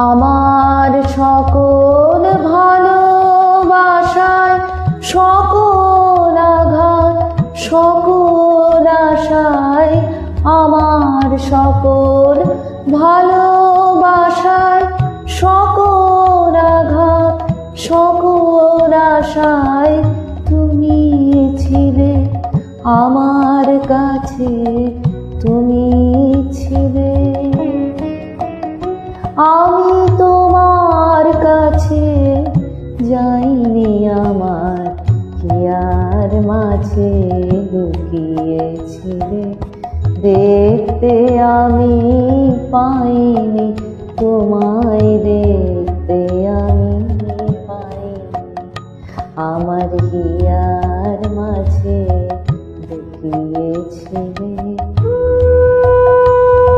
আমার সকল ভালোবাসায়, সকল আঘাত, সকল আশায়, আমার সকল ভালোবাসায়, সকল আঘাত, সকল আশায় তুমি ছিলে আমার কাছে, তুমি ছিলে। আমি তোমার কাছে যাইনি, আমার হিয়ার মাঝে লুকিয়েছিলে। দেখতে আমি পাইনি, তোমায় দেখতে আমি পাইনি, আমার হিয়ার মাঝে লুকিয়েছিলে।